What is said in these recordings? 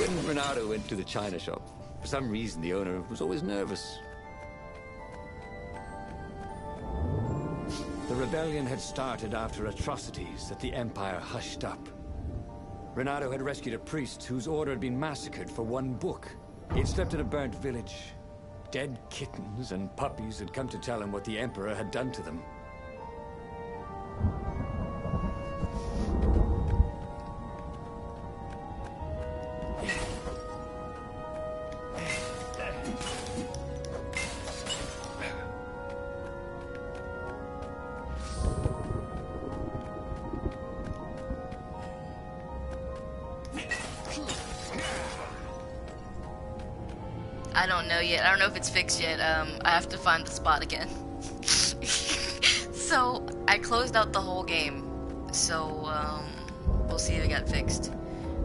When Renato went to the china shop, for some reason the owner was always nervous. The rebellion had started after atrocities that the Empire hushed up. Renato had rescued a priest whose order had been massacred for one book. He had slept in a burnt village. Dead kittens and puppies had come to tell him what the Emperor had done to them. I don't know yet. I don't know if it's fixed yet. I have to find the spot again. So, I closed out the whole game. So, we'll see if it got fixed.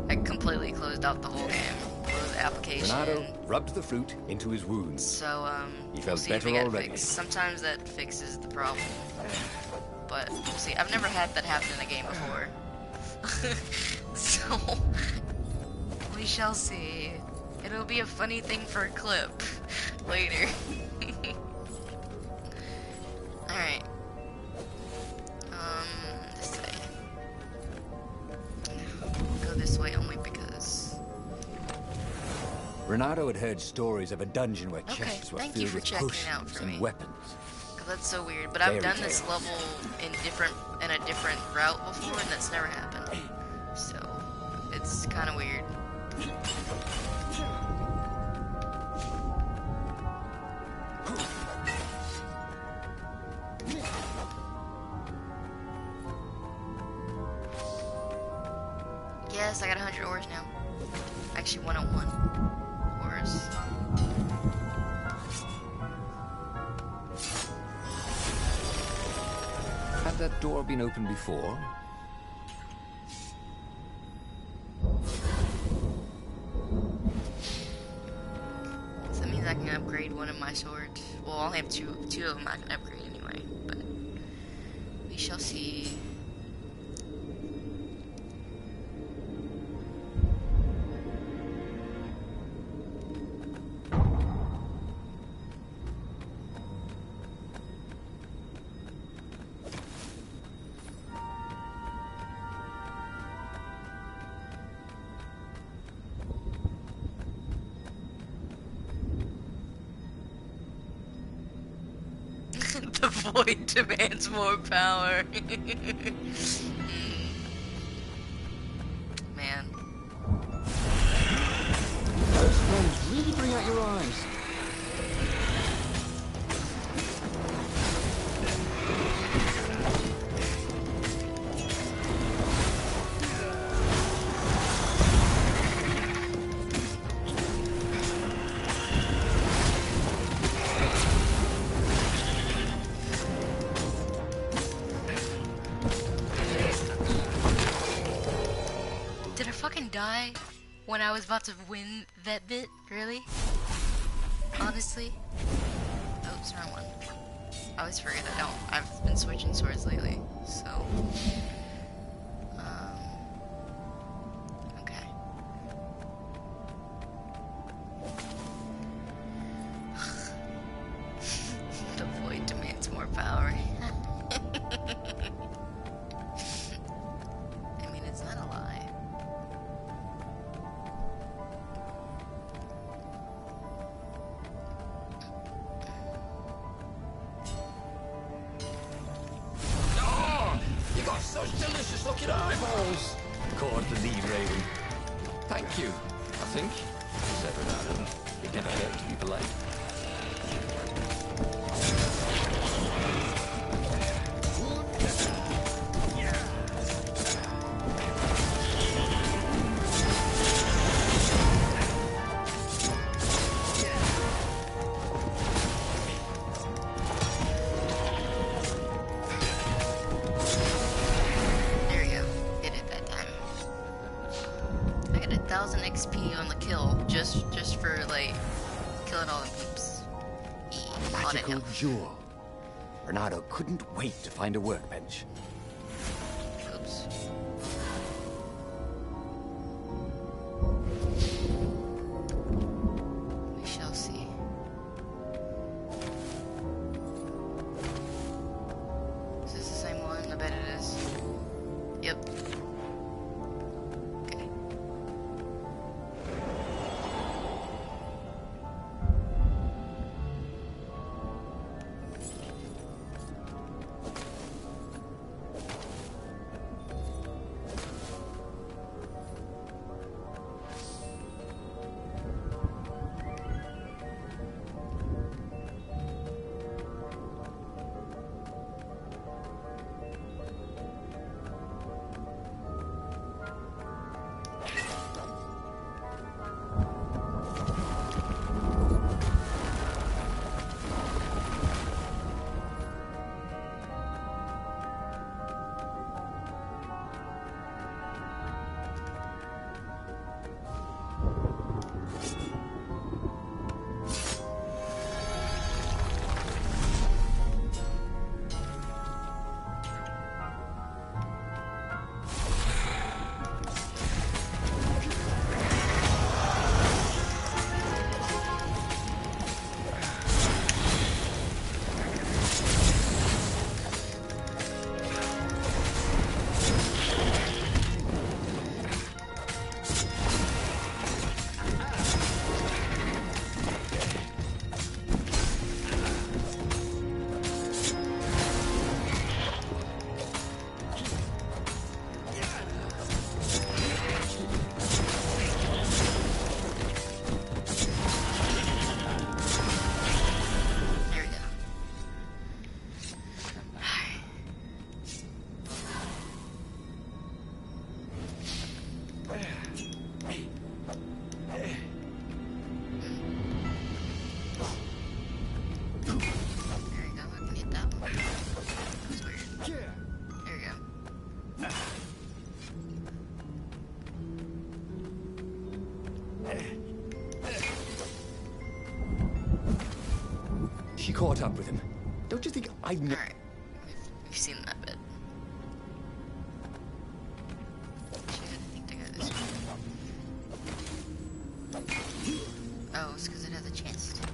I completely closed out the whole game. Closed the application. Renato rubbed the fruit into his wounds. So, he we'll felt see if better it got already. fixed. Sometimes that fixes the problem. But, we'll see. I've never had that happen in a game before. So, we shall see. It'll be a funny thing for a clip later. Alright. This way. Go this way only because... Renato had heard stories of a dungeon where chests were thank you filled for with checking it out potions for and me. weapons. That's so weird, but I've Fairy done this tales. level in a different route before, and that's never happened. So, it's kind of weird. Yes, I got 100 ores now. Actually, 101 ores. Had that door been opened before? So that means I can upgrade one of my swords. Well, I'll have two of them I can upgrade anyway, but we shall see. The void demands more power. Man. Those flames really bring out your eyes. Did I fucking die when I was about to win that bit? Really? Honestly? Oh, it's the wrong one. I always forget I don't. I've been switching swords lately, so. Okay. The void demands more power. I mean, it's not a lie. Oh, you got such delicious looking eyeballs. Caught the lead, Raven. Thank you, I think. Said Renato. It never hurt to be polite. There we go. Did it that time. I got 1,000 XP on the kill just for like killing all the peeps. On it Magical now. jewel. Renato couldn't wait to find a workbench. Oops. caught up with him. Don't you think I'd know? Alright. We've seen that bit. Shit, I think they got this one. Oh, it's because it has a chance to.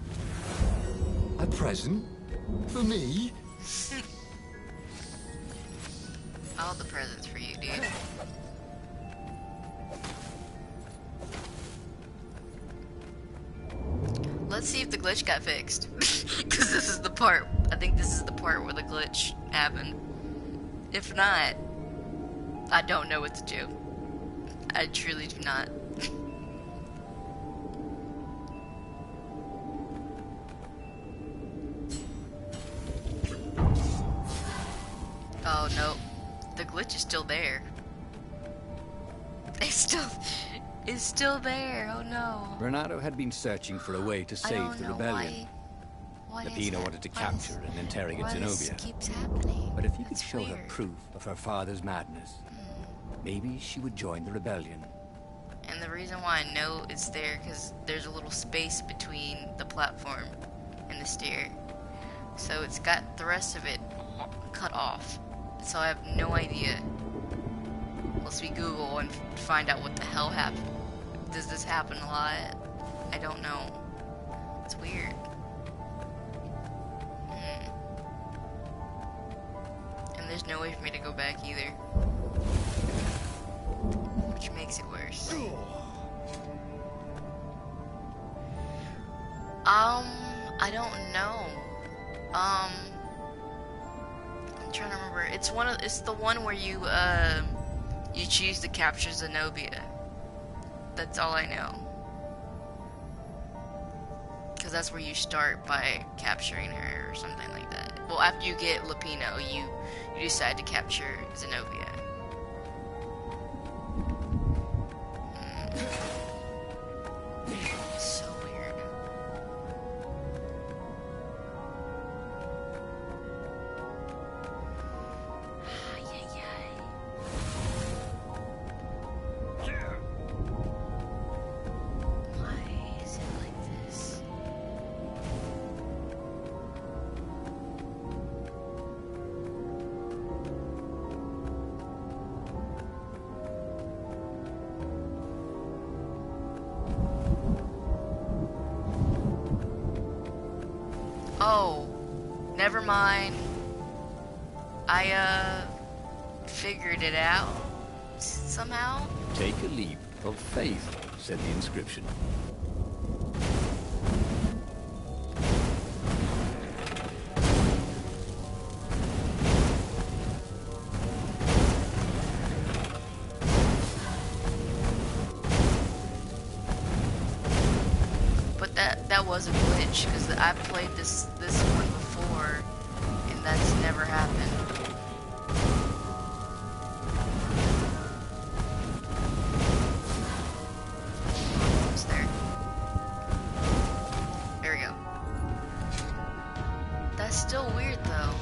A present? For me? All the presents for you, dude. Let's see if the glitch got fixed. Because this is the part, I think this is the part where the glitch happened. If not, I don't know what to do. I truly do not. Oh no, the glitch is still there. It's still there. Oh no. Renato had been searching for a way to save the rebellion. Why Lapina wanted to capture and interrogate Zenobia. This keeps happening? But if you could That's show her weird. proof of her father's madness, maybe she would join the rebellion. And the reason why I know it's there because there's a little space between the platform and the stair, so it's got the rest of it cut off. So I have no idea. Unless we Google and find out what the hell happened. Does this happen a lot? I don't know. It's weird. And there's no way for me to go back either. Which makes it worse. I don't know. I'm trying to remember. It's the one where you choose to capture Zenobia. That's all I know. Because that's where you start by capturing her or something like that. Well, after you get Lapino, you decide to capture Zenobia. So weird. Why is it like this? Oh, never mind. I figured it out somehow. Take a leap of faith, said the inscription. But that was a glitch because I've played this one before, and that's never happened. Almost there. There we go. That's still weird though.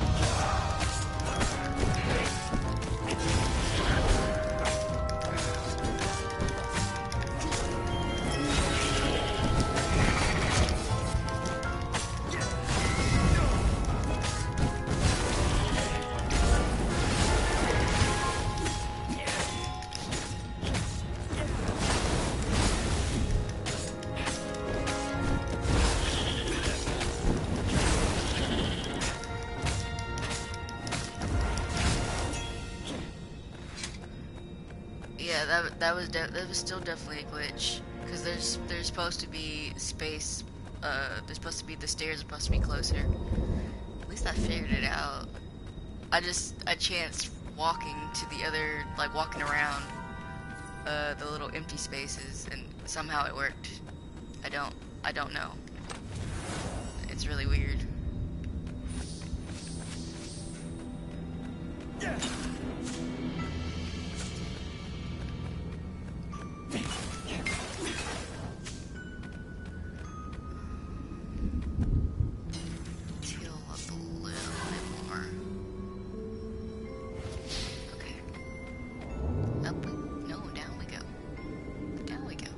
Yeah, that was still definitely a glitch because there's supposed to be space. There's supposed to be the stairs are supposed to be closer. At least I figured it out. I chanced walking to the other, like walking around the little empty spaces, and somehow it worked. I don't know. It's really weird. Heal up a little bit more. Okay. No, down we go. Down we go.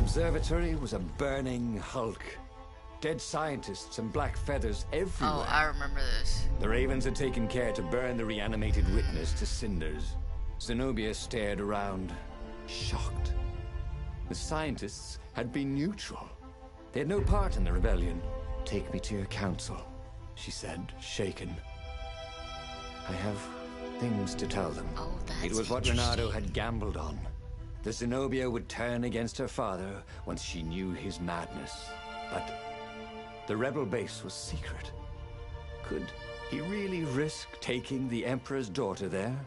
observatory was a burning hulk. Dead scientists and black feathers everywhere. Oh, I remember this. The Ravens had taken care to burn the reanimated witness to cinders. Zenobia stared around, shocked. The scientists had been neutral. They had no part in the rebellion. "Take me to your council," she said, shaken. "I have things to tell them." Oh, that's It was what Renato had gambled on. The Zenobia would turn against her father once she knew his madness. But the rebel base was secret. Could he really risk taking the Emperor's daughter there?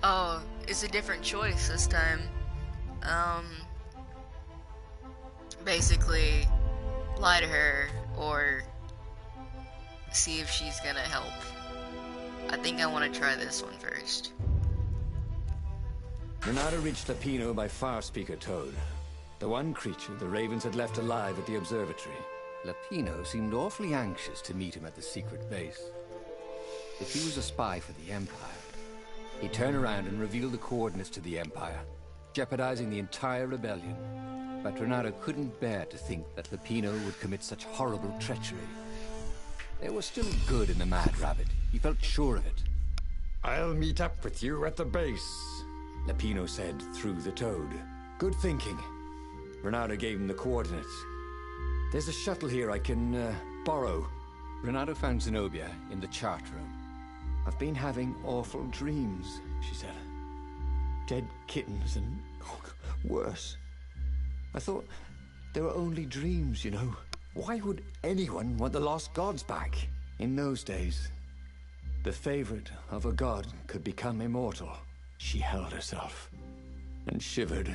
Oh, it's a different choice this time. Basically, lie to her or see if she's gonna help. I think I want to try this one first. Renato reached Lapino by far-speaker Toad, the one creature the Ravens had left alive at the observatory. Lapino seemed awfully anxious to meet him at the secret base. If he was a spy for the Empire, he'd turn around and reveal the coordinates to the Empire, jeopardizing the entire rebellion. But Renato couldn't bear to think that Lapino would commit such horrible treachery. There was still good in the Mad Rabbit. He felt sure of it. "I'll meet up with you at the base," Lapino said through the Toad. "Good thinking." Renato gave him the coordinates. "There's a shuttle here I can, borrow." Renato found Zenobia in the chart room. "I've been having awful dreams," she said. "Dead kittens and worse. I thought they were only dreams, you know. Why would anyone want the lost gods back? In those days, the favorite of a god could become immortal." She held herself and shivered.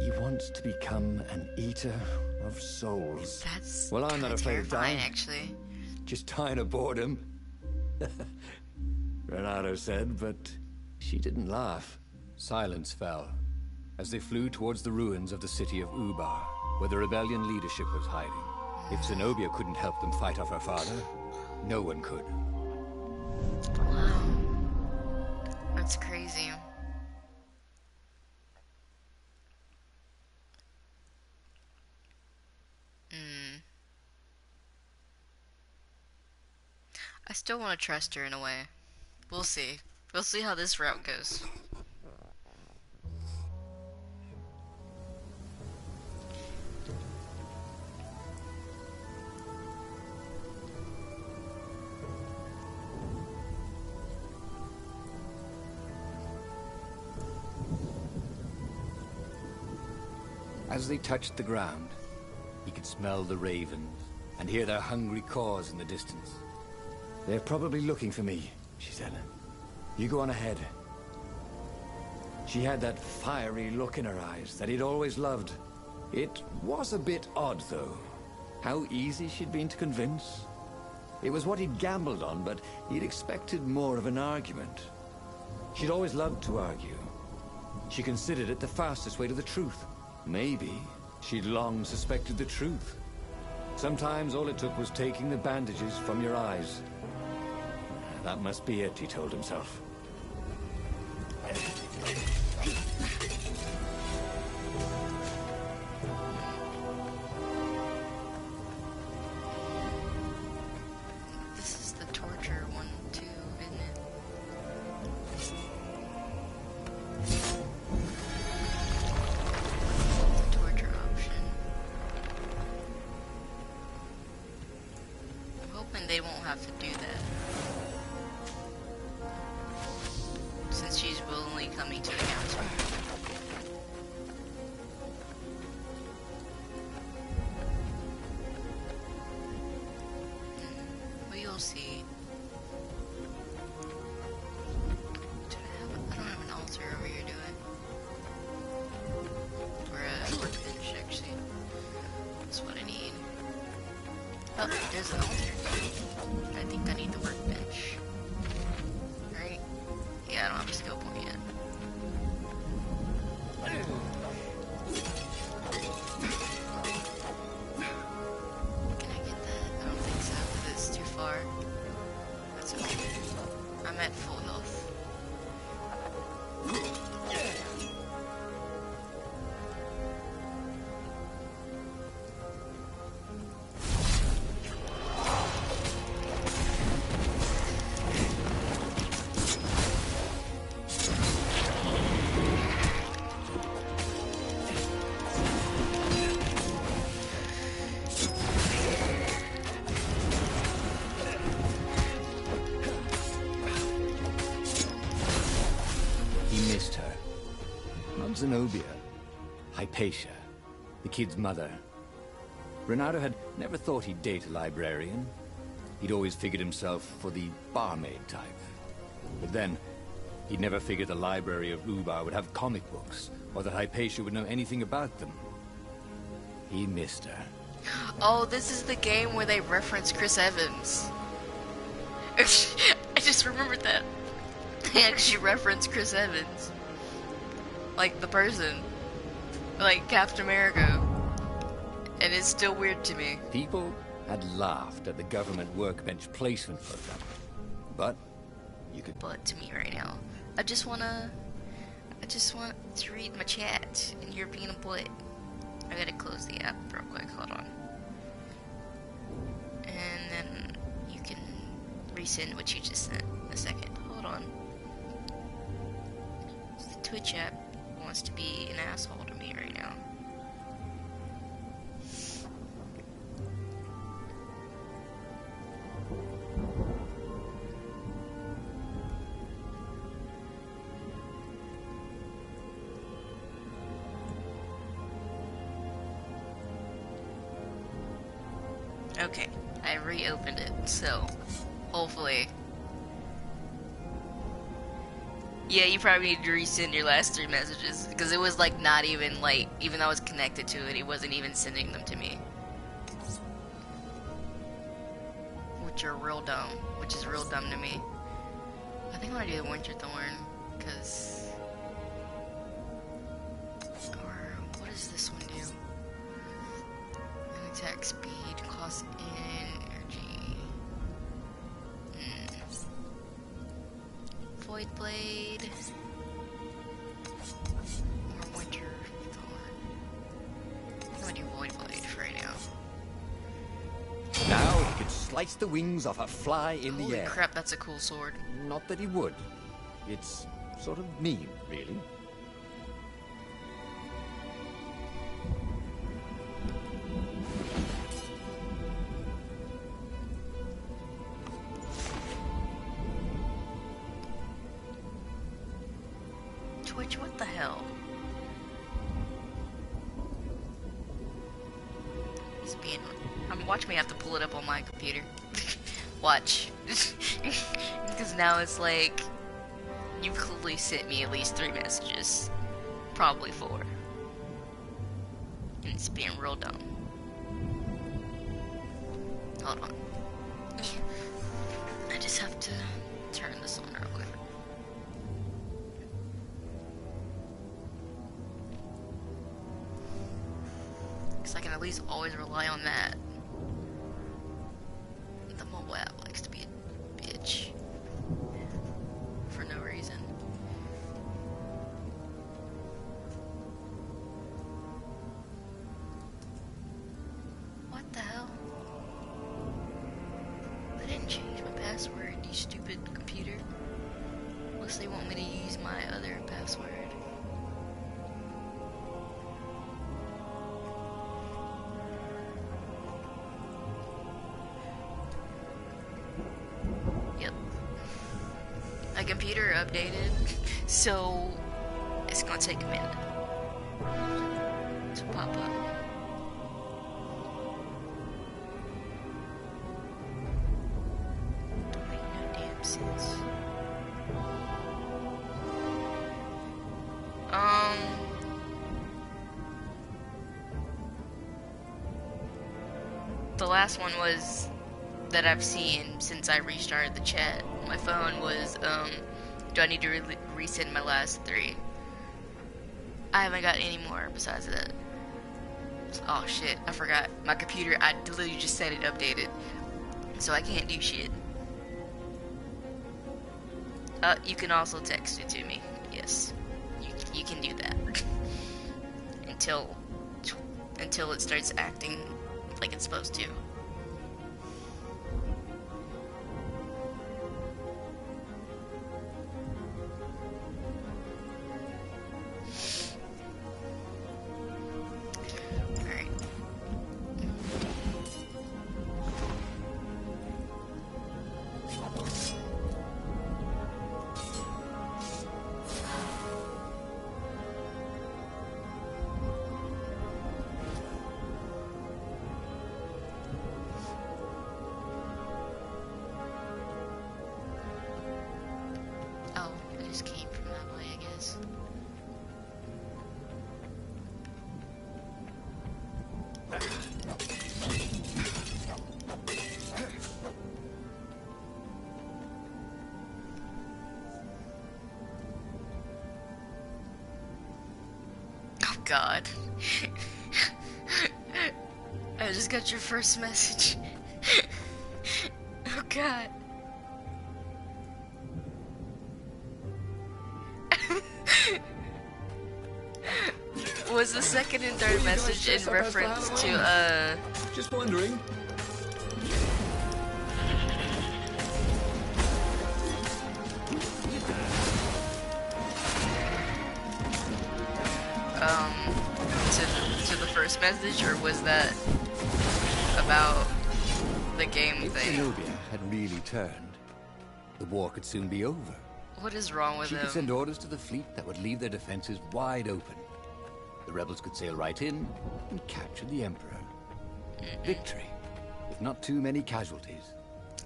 "He wants to become an eater of souls." That's Well, I'm not afraid of terrifying, dying. actually. "Just dying of boredom," Renato said, but she didn't laugh. Silence fell as they flew towards the ruins of the city of Ubar, where the rebellion leadership was hiding. If Zenobia couldn't help them fight off her father, no one could. Wow. That's crazy. I still want to trust her in a way. We'll see. We'll see how this route goes. As they touched the ground, he could smell the ravens and hear their hungry caws in the distance. "They're probably looking for me," she said. "You go on ahead." She had that fiery look in her eyes that he'd always loved. It was a bit odd, though, how easy she'd been to convince. It was what he'd gambled on, but he'd expected more of an argument. She'd always loved to argue. She considered it the fastest way to the truth. Maybe she'd long suspected the truth. Sometimes all it took was taking the bandages from your eyes. That must be it, he told himself. This is the torture one too, isn't it? The torture option. I'm hoping they won't have to do that. Since she's willingly coming to the council. We'll see. I don't have an altar over here, do I? Or a workbench, actually. That's what I need. Oh, there's an altar. I think I need the workbench. Right? Yeah, I don't have a skill point yet. about Zenobia, Hypatia, the kid's mother. Renato had never thought he'd date a librarian. He'd always figured himself for the barmaid type. But then, he'd never figured the library of Ubar would have comic books, or that Hypatia would know anything about them. He missed her. Oh, this is the game where they reference Chris Evans. I just remembered that. They actually reference Chris Evans. Like the person. Like Captain America. And it's still weird to me. People had laughed at the government workbench placement program. But you could... But to me right now, I just want to read my chat, and you're being a butt. I gotta close the app real quick, hold on. And then you can resend what you just sent in a second. Hold on. The Twitch app wants to be an asshole to me right now. Okay, I reopened it, so hopefully. Yeah, you probably need to resend your last 3 messages, because it was like not even like, even though I was connected to it, it wasn't even sending them to me. Which is real dumb to me. I think I want to do the Winter Thorn, because... Or, what does this one do? An attack speed, cost energy. Void Blade. Or Winter Thorn. I'm gonna do Void Blade for right now. Now he could slice the wings off a fly in the air. Holy crap, that's a cool sword. Not that he would. It's sort of mean, really. Twitch, what the hell? He's being... watch me have to pull it up on my computer. Watch. Because now it's like... You clearly sent me at least 3 messages. Probably 4. And it's being real dumb. Hold on. I just have to turn this on real quick. Because I can at least always rely on that. The mobile app likes to be a bitch. For no reason. What the hell? They didn't change my password, you stupid computer. Unless they want me to use my other password. Yep. My computer updated, so it's gonna take a minute to pop up. Don't make no damn sense. The last one was that I've seen since I restarted the chat. My phone was, do I need to resend my last 3? I haven't got any more besides that. Oh shit, I forgot. My computer, I literally just said it updated. So I can't do shit. You can also text it to me. Yes. You can do that. Until it starts acting like it's supposed to. God. I just got your first message. Oh God. Was the second and third message in reference to Just wondering. to the first message, or was that about the game If thing? Zenobia had really turned, the war could soon be over. What is wrong with She him? could send orders to the fleet that would leave their defenses wide open. The rebels could sail right in and capture the Emperor. Victory, with not too many casualties.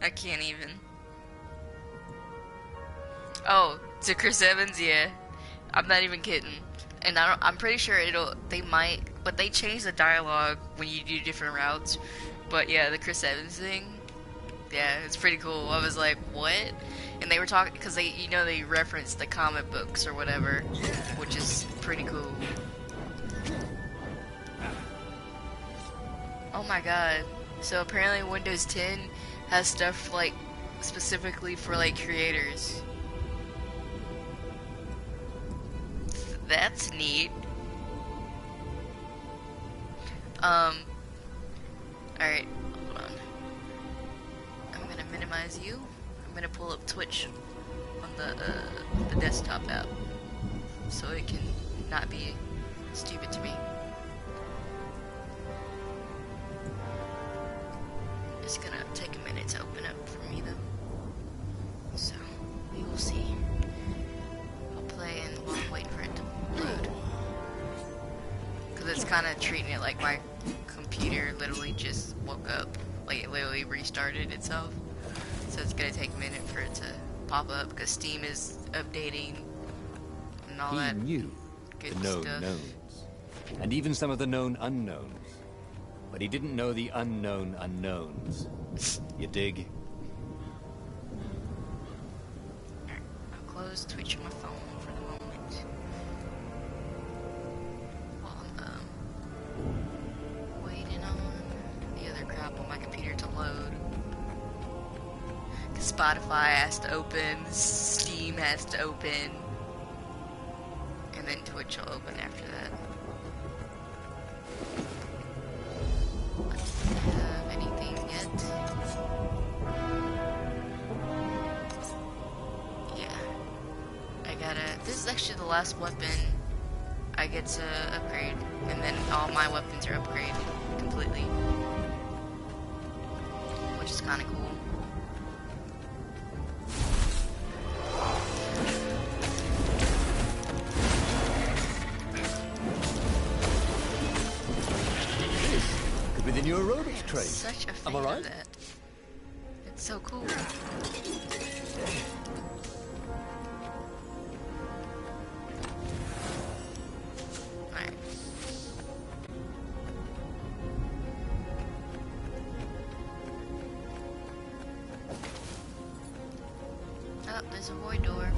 I can't even. Oh, to Chris Evans, yeah. I'm not even kidding. And I'm pretty sure they might, but they change the dialogue when you do different routes. But yeah, the Chris Evans thing, yeah, it's pretty cool. I was like, what? And they were talking, because they referenced the comic books or whatever, which is pretty cool. Oh my god. So apparently Windows 10 has stuff like specifically for like creators. That's neat. Alright, hold on. I'm gonna minimize you. I'm gonna pull up Twitch on the desktop app so it can not be stupid to me. It's gonna take a minute to open up for me though. So, we will see. I'll play and while I'm waiting for it to load. Cause it's kinda treating it like my computer literally just woke up. Like it literally restarted itself. So it's gonna take a minute for it to pop up because Steam is updating and all that He knew good the known stuff. knowns, and even some of the known unknowns. But he didn't know the unknown unknowns. You dig? I'll close Twitch on my phone for the moment. While I'm waiting on the other crap on my computer to load. 'Cause Spotify has to open, Steam has to open, and then Twitch will open after that. Have anything yet? Yeah. I gotta. This is actually the last weapon I get to upgrade, and then all my weapons are upgraded completely, which is kind of cool. Within your aerobics trade. Such a fan Am I right? of that. It's so cool. Alright. Oh, there's a void door.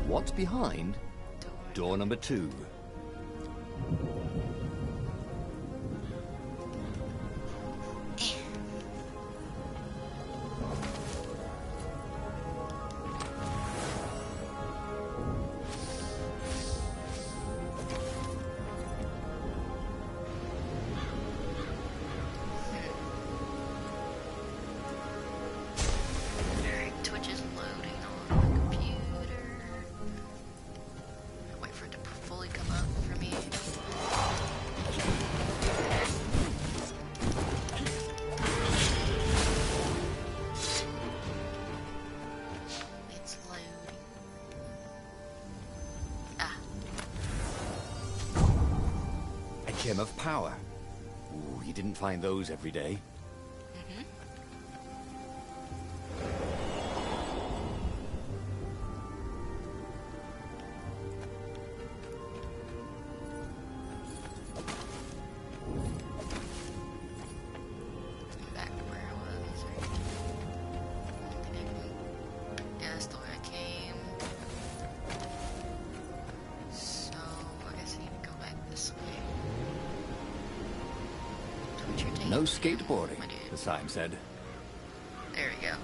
What's behind door number 2? Alright, Twitch is loading on the computer. Wait for it to fully come up for me. It's loading. Ah. A gem of power. Ooh, you didn't find those every day. Mm-hmm. Back to where I was, right? what you're taking. No skateboarding, My dude. the sign said. There we go.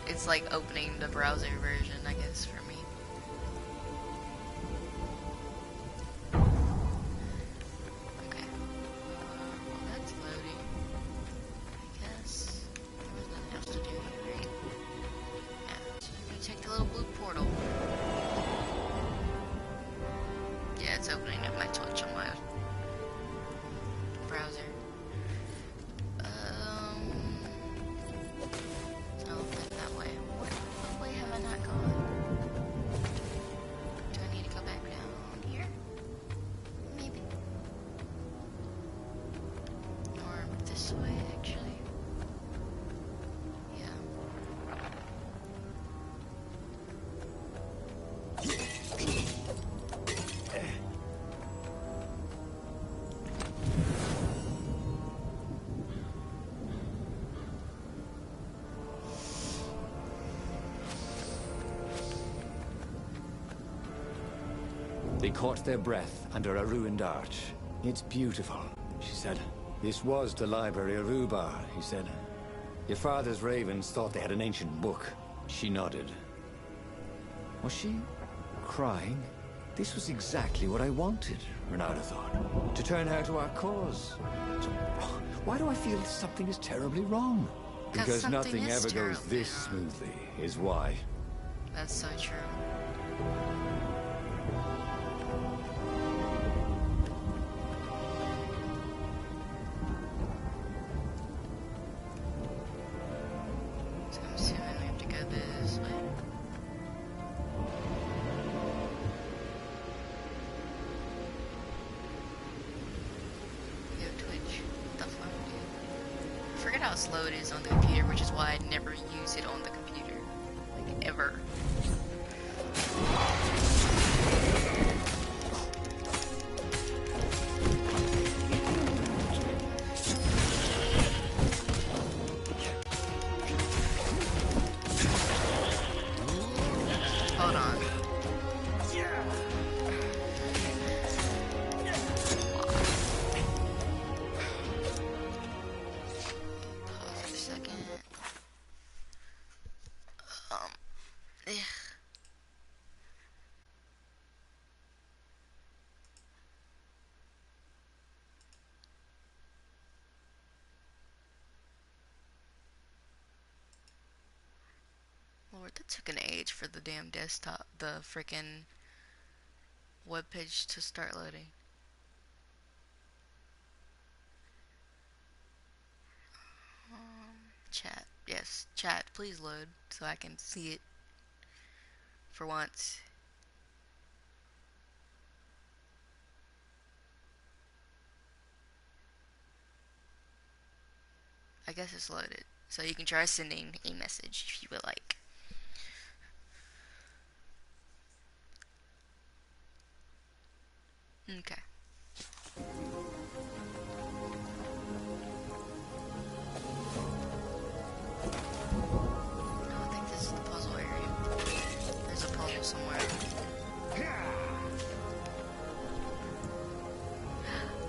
It's like opening the browser version, I guess, for me. Okay. Well, that's loading. I guess there was nothing else to do here, right? Yeah. So I'm gonna take the little blue portal. Yeah, it's opening up my Twitch on my browser. They caught their breath under a ruined arch. It's beautiful, she said. This was the library of Ubar, he said. Your father's ravens thought they had an ancient book. She nodded. Was she crying? This was exactly what I wanted, Renata thought. To turn her to our cause. So, why do I feel something is terribly wrong? Because nothing ever goes this smoothly, is why. That's so true. How slow it is on the computer, which is why I never use it on the computer, like ever. Hold on. Lord, that took an age for the damn desktop, the freaking web page to start loading. Chat. Yes, chat, please load so I can see it for once. I guess it's loaded, so you can try sending a message if you would like. Okay. I think this is the puzzle area. There's a puzzle somewhere.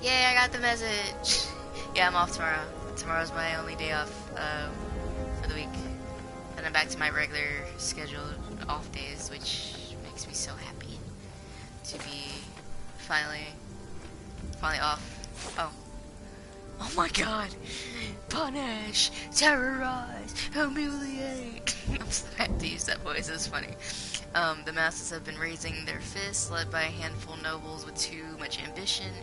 Yay, I got the message! Yeah, I'm off tomorrow. Tomorrow's my only day off for the week. And I'm back to my regular scheduled off days, which makes me so happy to be finally off. Oh. Oh my god. Punish, terrorize, humiliate. I'm sorry, I have to use that voice, it's funny. The masses have been raising their fists, led by a handful of nobles with too much ambition.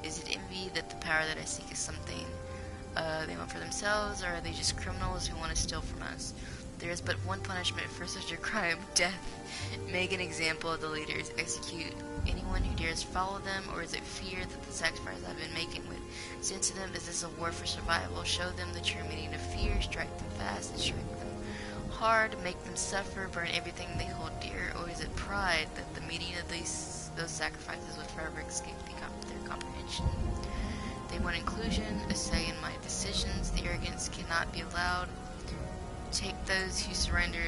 Is it envy that the power that I seek is something they want for themselves, or are they just criminals who want to steal from us? There is but one punishment for such a crime, death. Make an example of the leaders, execute anyone who dares follow them, or is it fear that the sacrifice I've been making with sense to them? Is this a war for survival? Show them the true meaning of fear, strike them fast and strike them hard, make them suffer, burn everything they hold dear, or is it pride that the meaning of those sacrifices would forever escape their comprehension? They want inclusion, a say in my decisions, the arrogance cannot be allowed. Take those who surrender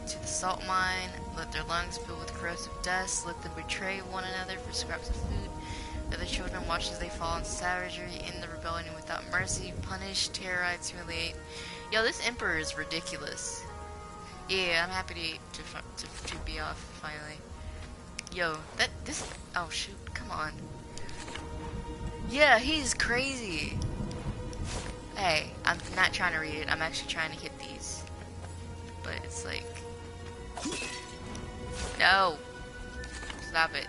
to the salt mine, let their lungs fill with corrosive dust, let them betray one another for scraps of food. Let the children watch as they fall into savagery, in the rebellion without mercy, punish, terrorize, humiliate. Yo, this emperor is ridiculous. Yeah, I'm happy to be off finally. Yo, oh shoot, come on. Yeah, he's crazy. Hey, I'm not trying to read it. I'm actually trying to hit these. But it's like... No. Stop it.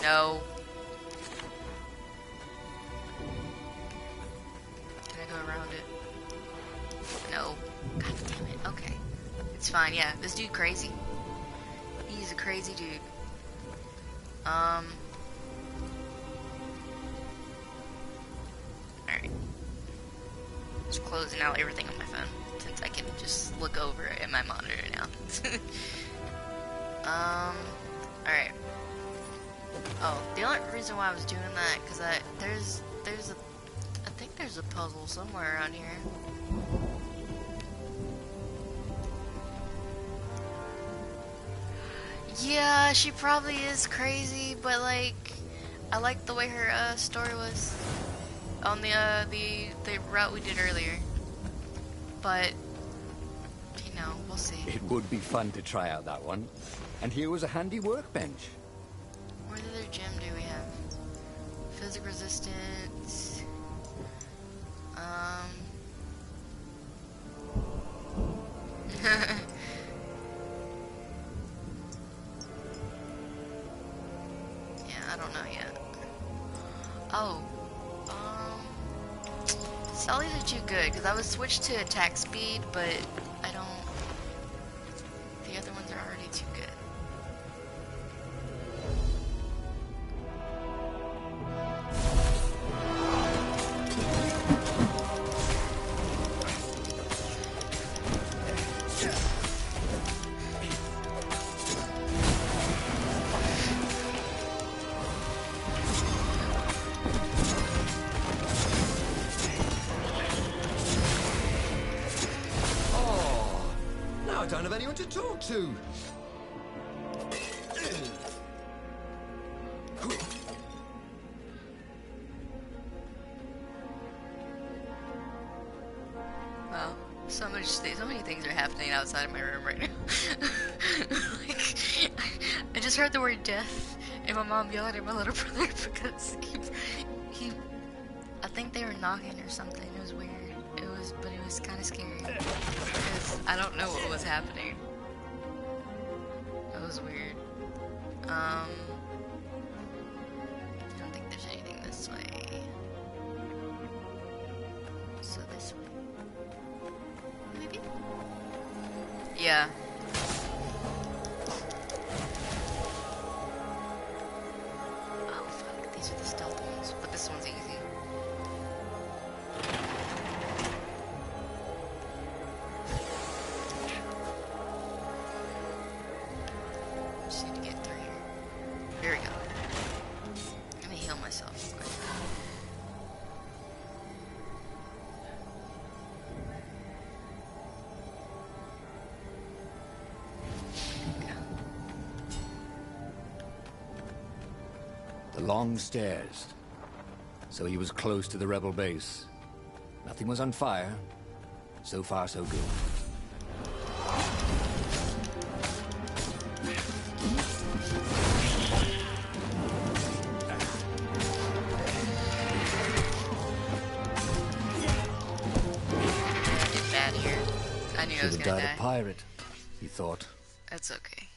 No. Can I go around it? No. God damn it. Okay. It's fine, yeah. This dude crazy. He's a crazy dude. Alright. Just closing out everything on my phone, since I can just look over at my monitor now. Alright. Oh, the only reason why I was doing that, because I think there's a puzzle somewhere around here. Yeah, she probably is crazy, but like, I like the way her story was on the route we did earlier. But you know, we'll see. It would be fun to try out that one. And here was a handy workbench. What other gem do we have? Physic resistance. Yeah, I don't know yet. Oh. Sully's are too good, because I was switched to attack speed, but I don't... The other ones are already too good. I don't have anyone to talk to. Wow, so many things are happening outside of my room right now. Like, I just heard the word death, and my mom yelling at my little brother because he I think they were knocking or something. It was weird. But it was kind of scary because I don't know what was happening. It was weird. I don't think there's anything this way. So this way, maybe? Yeah. Oh fuck! These are the stealth ones, but this one's easy. Here we go. Let me heal myself real quick. Yeah. The long stairs. So he was close to the rebel base. Nothing was on fire. So far, so good. knew I Should was have gonna died die. a pirate, he thought. That's okay.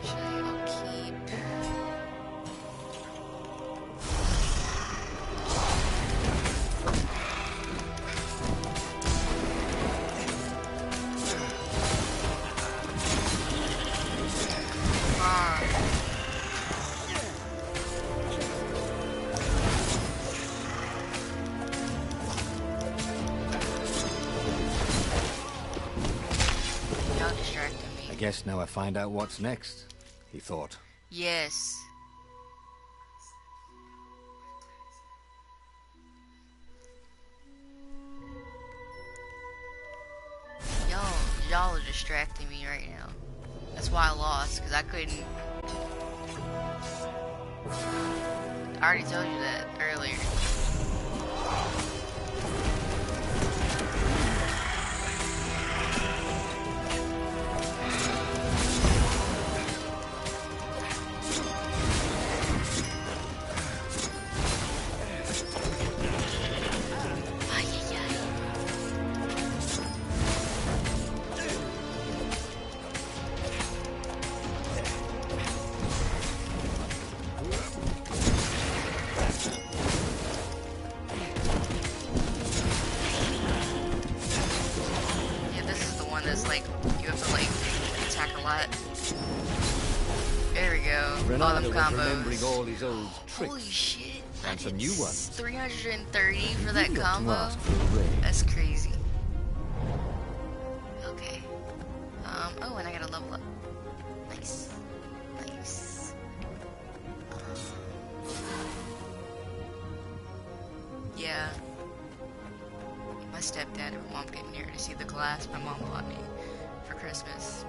Actually, I'll keep. Y'all distracting me. I guess now I find out what's next, he thought. Yes. Y'all are distracting me right now. That's why I lost, because I couldn't. I already told you that earlier. Renato was combos. remembering all his old tricks. Holy shit. And some new ones. 330 for that He looked combo? lost for a raid. That's crazy. Okay. Oh, and I gotta level up. Nice. Nice. Yeah. My stepdad and my mom getting here to see the glass my mom bought me for Christmas.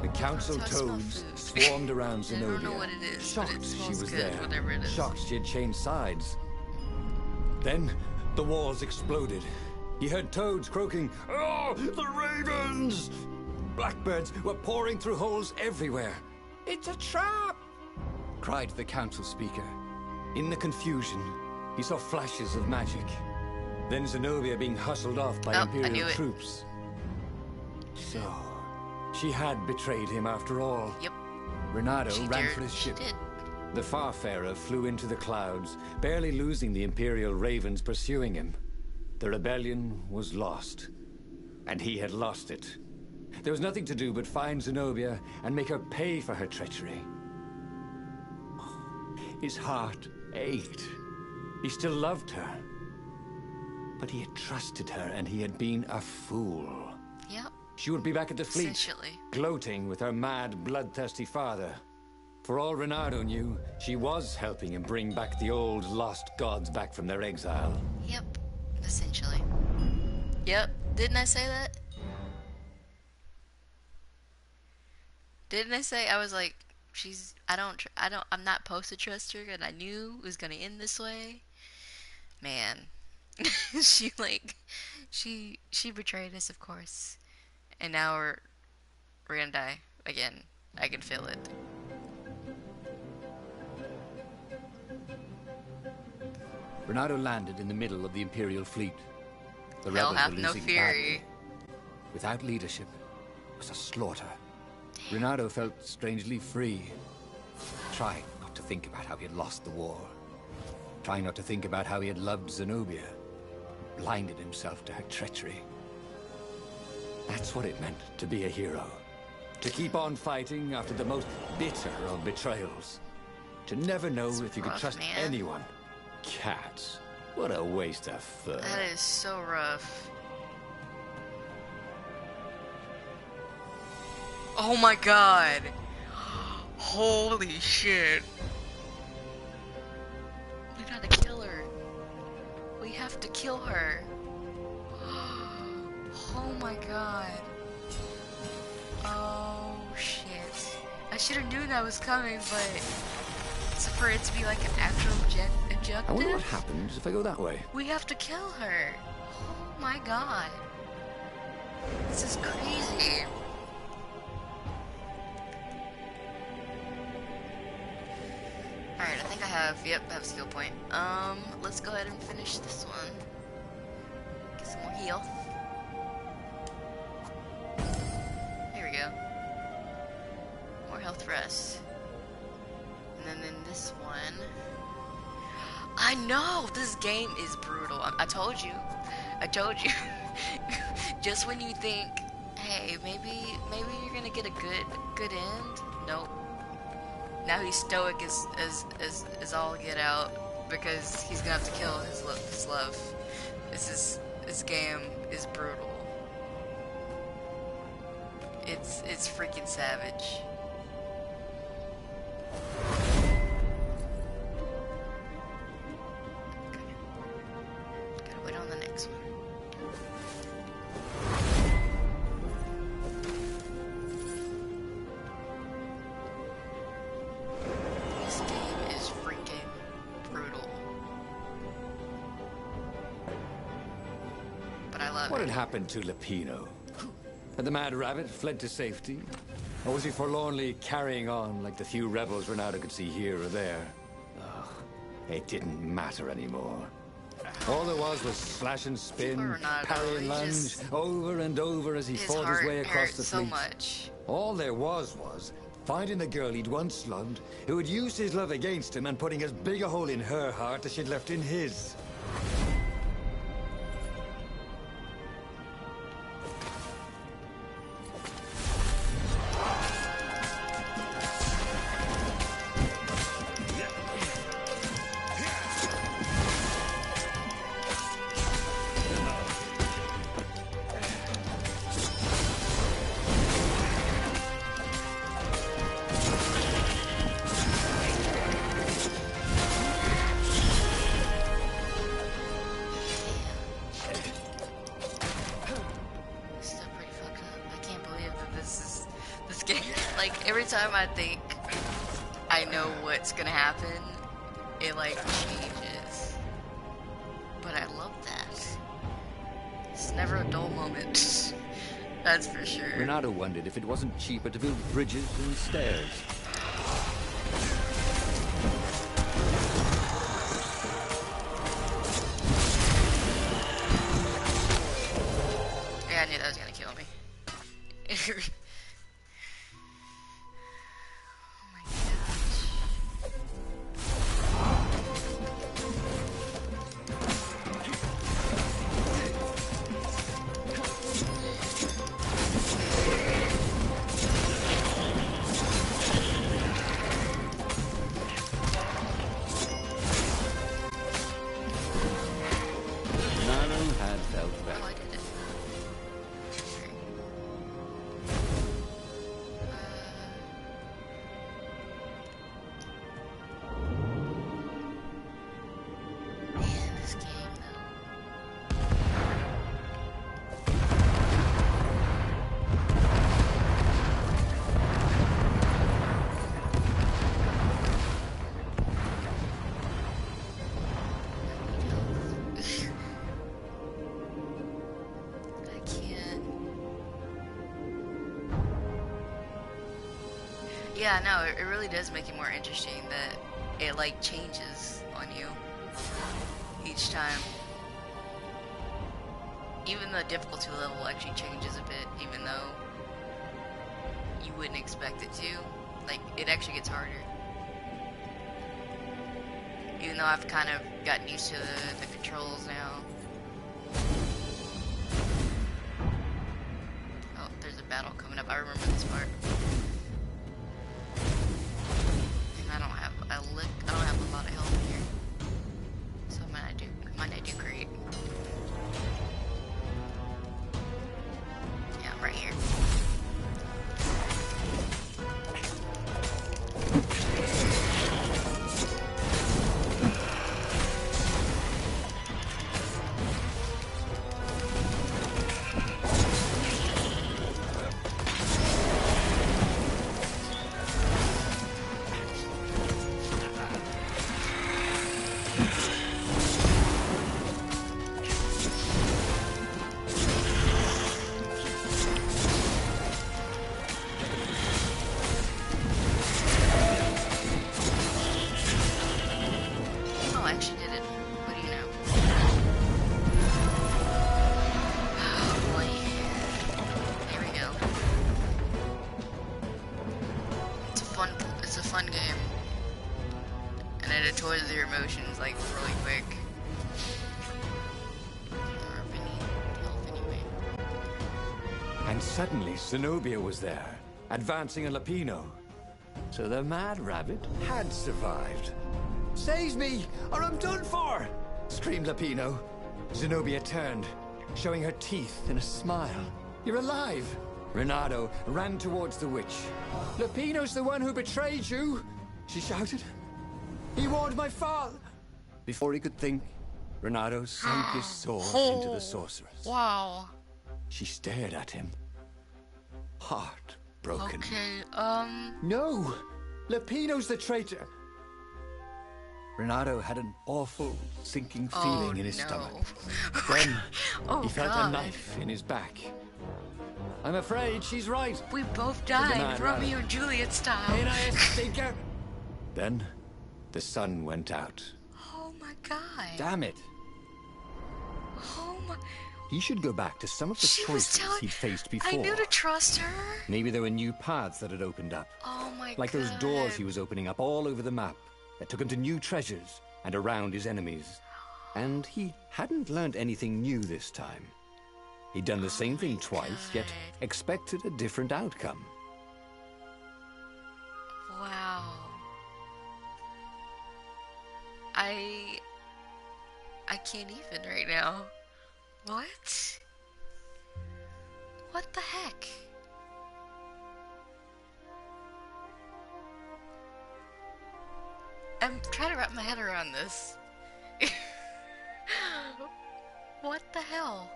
The council toads swarmed around I don't know Zenobia, what it is, but shocked it she smells was good, there, whatever it is. shocked she had changed sides. Then the walls exploded. He heard toads croaking, "Oh, the ravens!" Blackbirds were pouring through holes everywhere. "It's a trap!" cried the council speaker. In the confusion, he saw flashes of magic. Then Zenobia being hustled off by Oh, I knew Imperial it. troops. So, she had betrayed him after all. Yep. Renato She ran dared. for his She ship. did. The Farfarer flew into the clouds, barely losing the Imperial ravens pursuing him. The rebellion was lost, and he had lost it. There was nothing to do but find Zenobia and make her pay for her treachery. His heart ached. He still loved her. But he had trusted her, and he had been a fool. Yep. She would be back at the fleet, Essentially. gloating with her mad, bloodthirsty father. For all Renato knew, she was helping him bring back the old, lost gods back from their exile. Yep. Essentially. Yep. Didn't I say that? Didn't I say? I was like, I'm not supposed to trust her, and I knew it was gonna end this way. Man. she betrayed us, of course. And now we're gonna die again. I can feel it. Renato landed in the middle of the Imperial fleet. The Hell rebels have were no losing fury. badly. Without leadership, it was a slaughter. Renato felt strangely free. Trying not to think about how he had lost the war. Trying not to think about how he had loved Zenobia. Blinded himself to her treachery. That's what it meant to be a hero. To keep on fighting after the most bitter of betrayals. To never know That's if you could rough, trust man. anyone. Cats. What a waste of fur. That is so rough. Oh my god. Holy shit. We gotta kill her. We have to kill her. Oh my god. Oh shit. I should have known that was coming, but for it to be like an actual objective? I wonder what happens if I go that way. We have to kill her. Oh my god. This is crazy. Alright, I think I have, yep, I have a skill point. Let's go ahead and finish this one. Get some more health. There we go. More health for us. And then in this one... I know! This game is brutal. I told you. I told you. Just when you think, hey, maybe you're gonna get a good end. Nope. Now he's stoic as all get out because he's gonna have to kill his love. This game is brutal. It's freaking savage. Gotta wait on the next one. This game is freaking brutal. But I love What it. had happened to Lupino? Had the mad rabbit fled to safety? Or was he forlornly carrying on like the few rebels Renato could see here or there? Ugh, it didn't matter anymore. All there was slash and spin, Renato, parry and he lunge, just- over and over as he His fought heart his way across hurt the so fleet. much. All there was finding the girl he'd once loved, who had used his love against him and putting as big a hole in her heart as she'd left in his. This is pretty fucked up. I can't believe that this game. Like every time I think I know what's gonna happen, it like changes. But I love that. It's never a dull moment. That's for sure. Renato wondered if it wasn't cheaper to build bridges and stairs. Yeah, I knew that was gonna kill me. Oh my gosh. Renato had felt better. Oh, I did it. Man, this game though. I can't. Yeah, no, it really does make it more interesting that it like changes on you each time. Even the difficulty level actually changes a bit, even though you wouldn't expect it to. Like, it actually gets harder. Even though I've kind of gotten used to the controls now. Oh, there's a battle coming up. I remember this part. And I don't have a lot of health here. So might not do great. Yeah, I'm right here. it's a fun game. And it toys with your emotions, like, really quick. And suddenly, Zenobia was there, advancing a Lapino. So the mad rabbit had survived. Save me, or I'm done for! Screamed Lapino. Zenobia turned, showing her teeth in a smile. You're alive! Renato ran towards the witch. Lapino's the one who betrayed you! She shouted. He warned my father! Before he could think, Renato sank his sword into the sorceress. Wow. She stared at him. Heartbroken. Okay, No! Lapino's the traitor! Renato had an awful, sinking feeling in his stomach. Then, he felt a knife in his back. I'm afraid she's right. We both died, Romeo and Juliet style. Ain't I a stinker? Then, the sun went out. Oh my god. Damn it. Oh my... He should go back to some of the choices he'd faced before. I knew to trust her. Maybe there were new paths that had opened up. Oh my god. Like those doors he was opening up all over the map that took him to new treasures and around his enemies. And he hadn't learned anything new this time. He'd done the same thing twice, yet expected a different outcome. Wow. I can't even right now. What? What the heck? I'm trying to wrap my head around this. What the hell?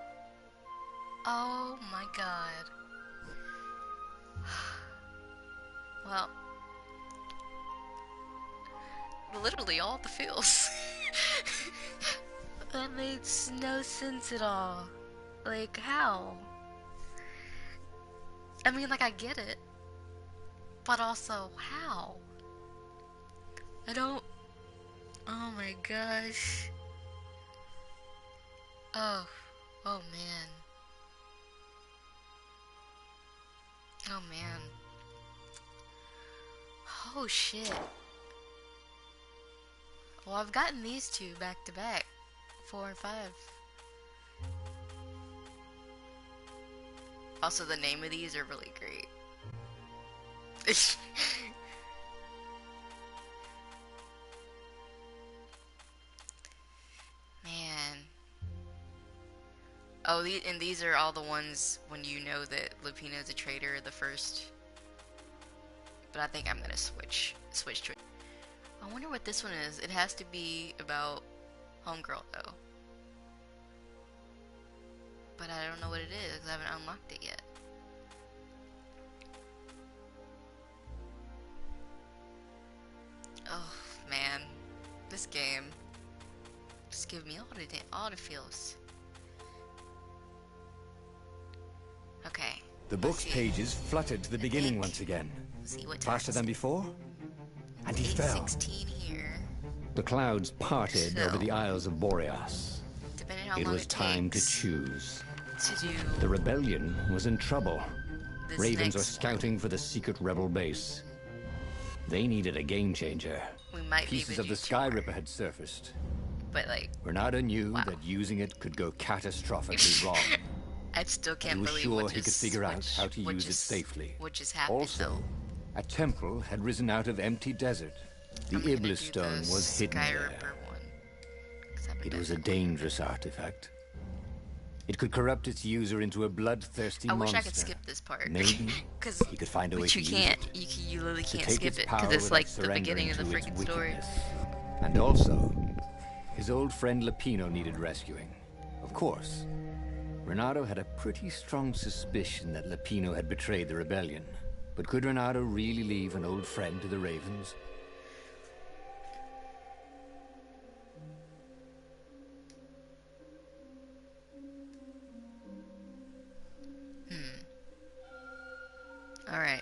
Oh my god. Well, literally all the feels. That makes no sense at all. Like, how? I mean, like, I get it. But also, how? I don't... Oh my gosh. Oh man. Oh man. Oh shit. Well, I've gotten these two back to back. 4 and 5. Also, the name of these are really great. Man. Oh, and these are all the ones when you know that Lupino's a traitor, the first. But I think I'm gonna switch to it. I wonder what this one is. It has to be about Homegirl, though. But I don't know what it is, because I haven't unlocked it yet. Oh, man. This game. Just give me all the feels. Okay. The book's pages fluttered to the beginning once again. See what Faster than before. And he fell. 16 here. The clouds parted over the Isles of Boreas. Depending on how It long was time to choose. to do The rebellion was in trouble. this Ravens next were scouting for the secret rebel base. They needed a game changer. one. We might be Pieces able of to the do Sky two more, Ripper had surfaced. but like, Renato knew that using it could go catastrophically wrong. I still can't He was believe sure what he could just, figure out what how to what use it just- safely. What just happened? Also, though? a temple had risen out of empty desert. The I'm gonna Iblis do stone the was hidden Sky there. Ripper one, 'cause I've been It doing was a that. dangerous artifact. It could corrupt its user into a bloodthirsty I monster. wish I could skip this part. Maybe Because he could find a way but to you use can't. it. You literally To can't take skip its it power because it's without like the surrendering beginning of the to its freaking story. wickedness. And also, his old friend Lapino needed rescuing. Of course, Renato had a pretty strong suspicion that Lapino had betrayed the rebellion. But could Renato really leave an old friend to the Ravens? All right.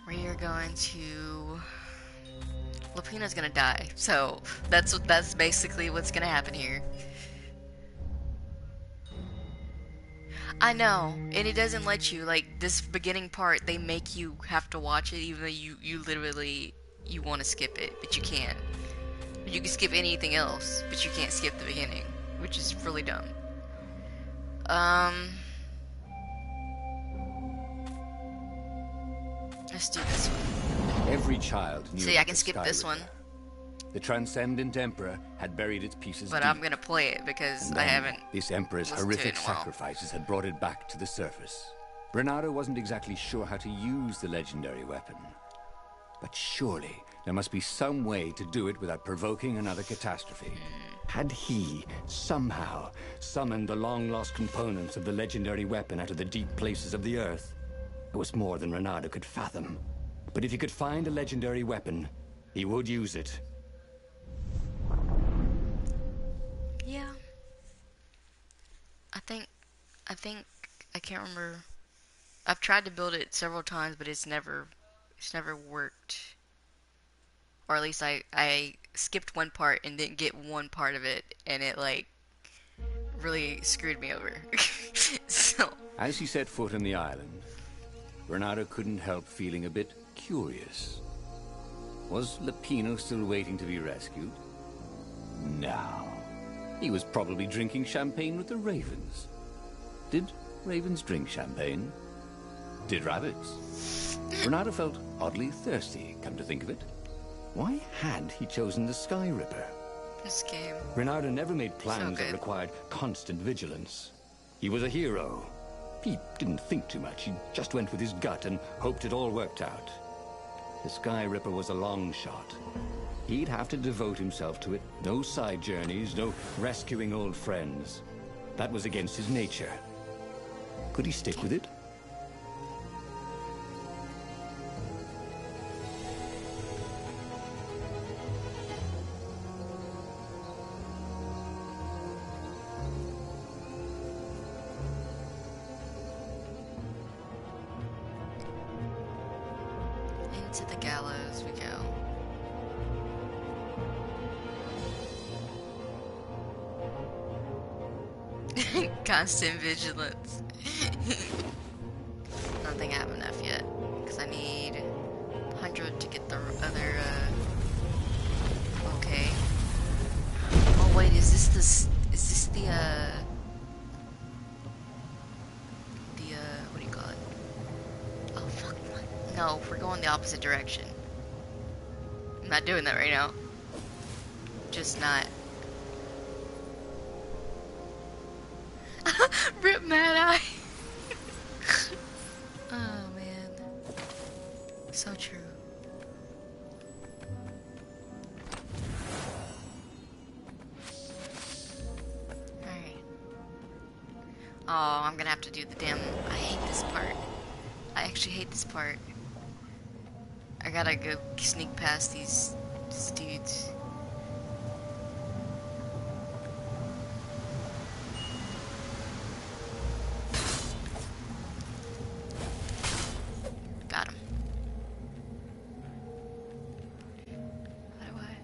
We are going to. Lapino's gonna die, so that's basically what's gonna happen here. I know, and it doesn't let you, like, this beginning part, they make you have to watch it even though you literally, you want to skip it, but you can't. You can skip anything else, but you can't skip the beginning, which is really dumb. Let's do this one. Every child knew. See, I can skip this one. The transcendent emperor had buried its pieces But deep. I'm gonna play it because And I then haven't. This emperor's listened to horrific it in a while. sacrifices had brought it back to the surface. Renato wasn't exactly sure how to use the legendary weapon. But surely there must be some way to do it without provoking another catastrophe. Had he, somehow, summoned the long-lost components of the legendary weapon out of the deep places of the Earth? It was more than Renato could fathom. But if he could find a legendary weapon, he would use it. Yeah. I think I can't remember. I've tried to build it several times, but it's never worked. Or at least I skipped one part and didn't get one part of it, and it like really screwed me over. So As he set foot on the island, Renato couldn't help feeling a bit curious. Was Lapino still waiting to be rescued? No. He was probably drinking champagne with the ravens. Did ravens drink champagne? Did rabbits? Renato felt oddly thirsty, come to think of it. Why had he chosen the Sky Ripper? this game. Renato never made plans So that good. required constant vigilance. He was a hero. He didn't think too much. He just went with his gut and hoped it all worked out. The Sky Ripper was a long shot. He'd have to devote himself to it. No side journeys, no rescuing old friends. That was against his nature. Could he stick with it? Into the gallows we go. Constant vigilance. I don't think I have enough yet, because I need 100 to get the other, okay. Oh wait, is this the, what do you call it? Oh fuck, no, we're going the opposite direction. I'm not doing that right now. Just not. Rip Mad Eye. Oh man. So true. Alright. Oh, I'm gonna have to do the damn. I hate this part. I actually hate this part. I gotta go sneak past these dudes. Got him. How do I?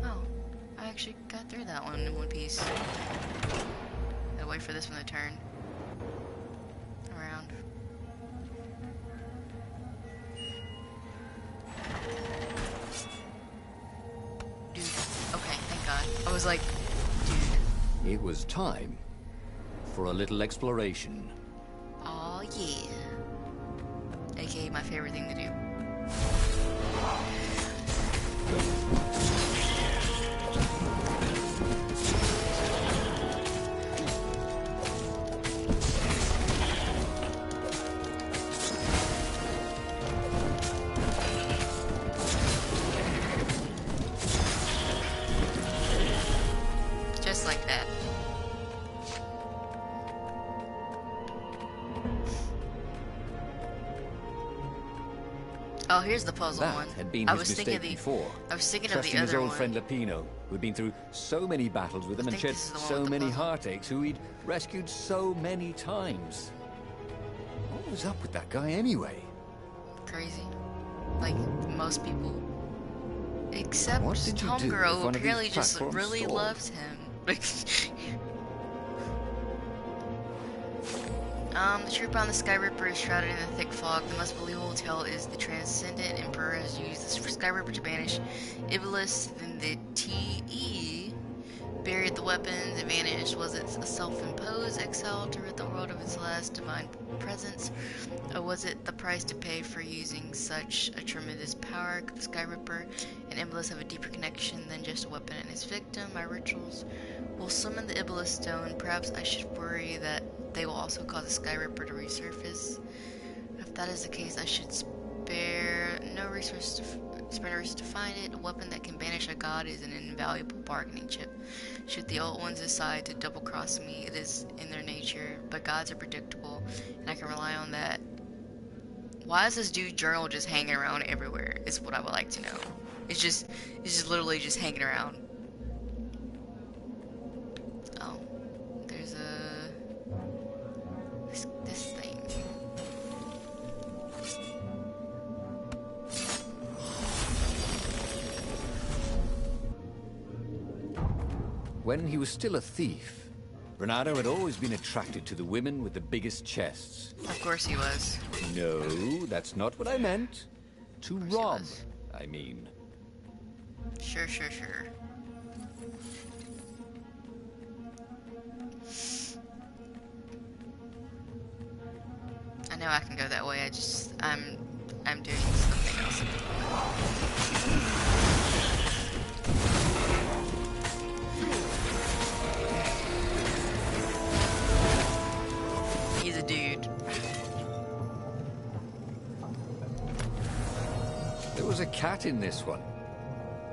Oh, I actually got through that one in one piece. Gotta wait for this one to turn around. Dude, okay, thank God. I was like, dude. It was time for a little exploration. Oh yeah. AKA my favorite thing to do. Just like that. Oh, here's the puzzle That one. had been I his was thinking mistake of the. before. I was thinking of Trusting the his other old one. friend Lapino, who'd been through so many battles with him and think shed this is the one so with the many puzzle. heartaches, who he'd rescued so many times. What was up with that guy anyway? Crazy. Like most people. Except What did you do Homegirl, if who one of these apparently just platforms really stalled? loves him. The troop on the Sky Ripper is shrouded in a thick fog. The most believable tale is the Transcendent Emperor has used the Sky Ripper to banish Iblis. Then the TE buried the weapons and vanished. Was it a self-imposed exile to rid the world of its last divine presence? Or was it the price to pay for using such a tremendous power? Could the Sky Ripper and Iblis have a deeper connection than just a weapon and its victim? My rituals will summon the Iblis stone. Perhaps I should worry that they will also cause the Sky Ripper to resurface. If that is the case, I should spare no resource to find it. A weapon that can banish a god is an invaluable bargaining chip. Should the old ones decide to double-cross me, it is in their nature, but gods are predictable, and I can rely on that. Why is this dude's journal just hanging around everywhere? Is what I would like to know. It's just literally just hanging around. Oh, there's this thing. When he was still a thief, Renato had always been attracted to the women with the biggest chests. Of course he was. No, that's not what I meant. To rob, I mean. Sure. I know I can go that way. I'm doing something else. He's a dude. There was a cat in this one.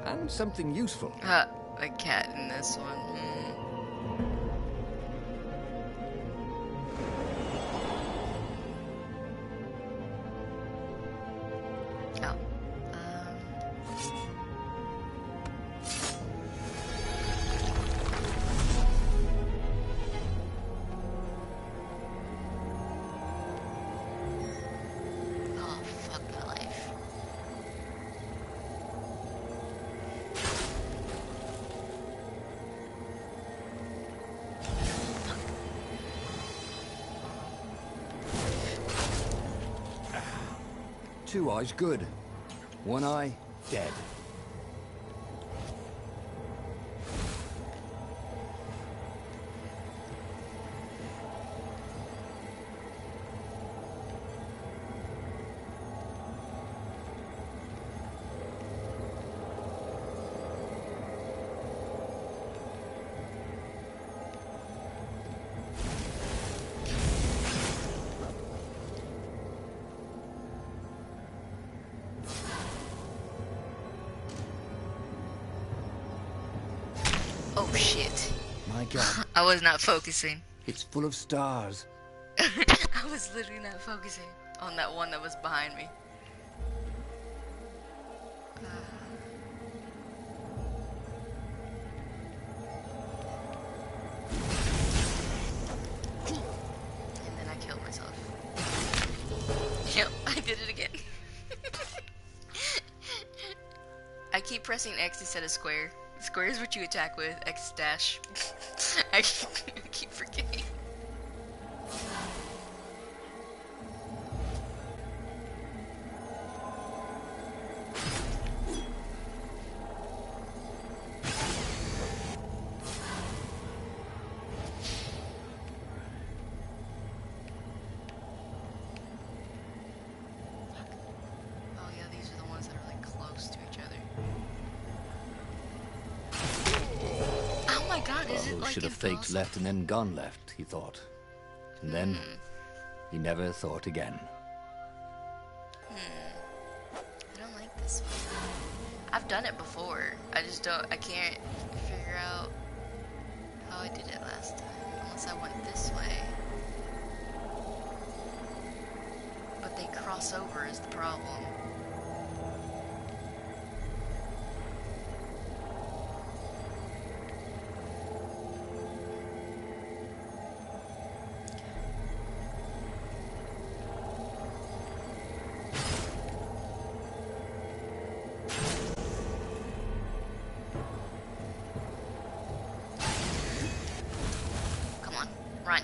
And something useful. A cat in this one. Two eyes good. One eye dead. Oh shit. My God. I was not focusing. It's full of stars. I was literally not focusing on that one that was behind me. And then I killed myself. Yep, I did it again. I keep pressing X instead of square. Square is what you attack with. X dash. I keep forgetting. Oh yeah, these are the ones that are like close to each other. God, is it like should have faked left and then gone left, he thought. And then, he never thought again. I don't like this one. I've done it before. I can't figure out how I did it last time. Unless I went this way. But they cross over is the problem. Run.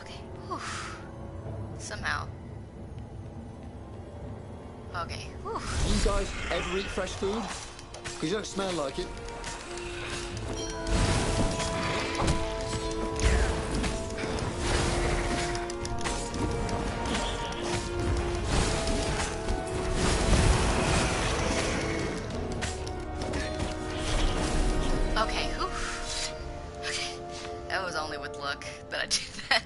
Okay. Whew. Somehow. Okay. Whew. You guys ever eat fresh food? Because you don't smell like it. Okay, whew. Okay. That was only with luck that I did that.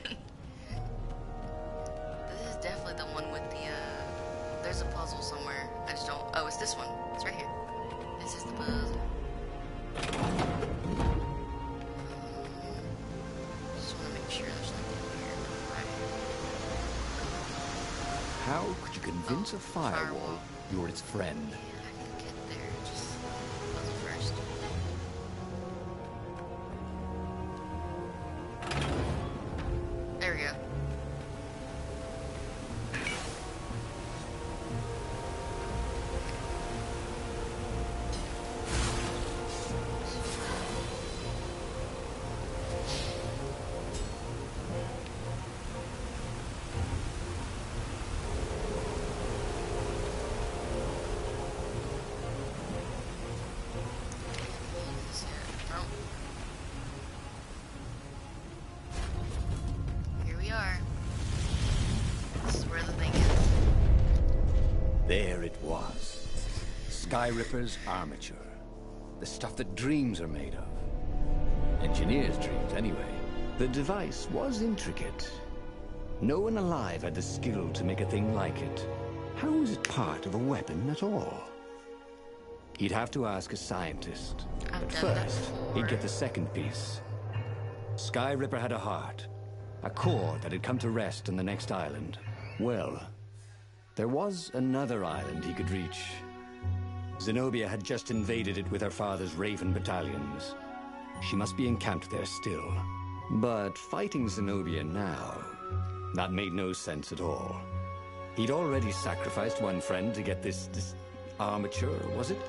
This is definitely the one with the, there's a puzzle somewhere. I just don't, oh, it's this one. It's right here. This is the puzzle. Just want to make sure there's nothing here. Right. How could you convince a firewall firewall. you're its friend? Yeah, I can get there. Just puzzle first. There we go. No. Here we are. This is where the thing is. There it was. Skyripper's armature. The stuff that dreams are made of. Engineers' dreams, anyway. The device was intricate. No one alive had the skill to make a thing like it. How was it part of a weapon at all? He'd have to ask a scientist. I've But done that first, before. he'd get the second piece. Skyripper had a heart. A core that had come to rest on the next island. Well, there was another island he could reach. Zenobia had just invaded it with her father's Raven battalions. She must be encamped there still. But fighting Zenobia now, that made no sense at all. He'd already sacrificed one friend to get this armature, was it?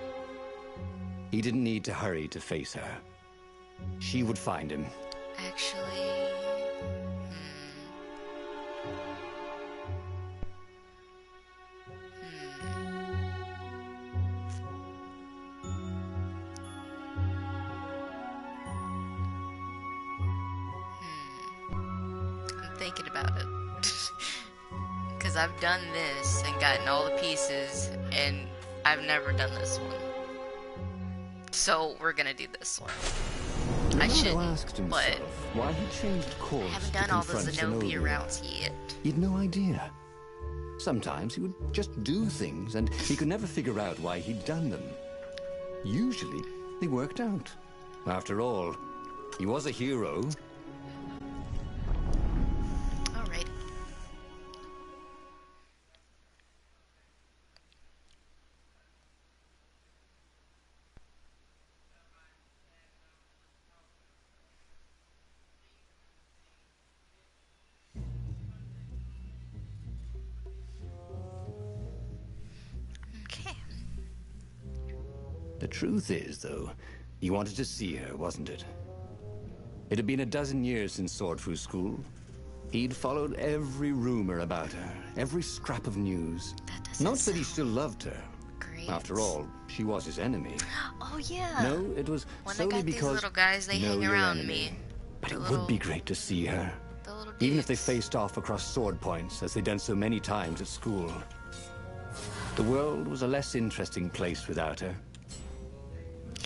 He didn't need to hurry to face her. She would find him. Actually, I'm thinking about it. Because I've done this and gotten all the pieces, and I've never done this one. So we're gonna do this one. I Leonardo shouldn't, asked but himself why he changed course I haven't to done all the confront Zenobia routes yet. He'd no idea. Sometimes he would just do things, and he could never figure out why he'd done them. Usually, they worked out. After all, he was a hero. Alright. Okay. The truth is, though, he wanted to see her, wasn't it? It had been a dozen years since Swordfu School. He'd followed every rumor about her, every scrap of news. That doesn't Not that he sound still loved her. great. After all, she was his enemy. Oh yeah. No, it was When I solely got these because little guys, they know hang your around enemy. me. But The it little- would be great to see her. The little Even if they dudes. faced off across sword points, as they'd done so many times at school. The world was a less interesting place without her.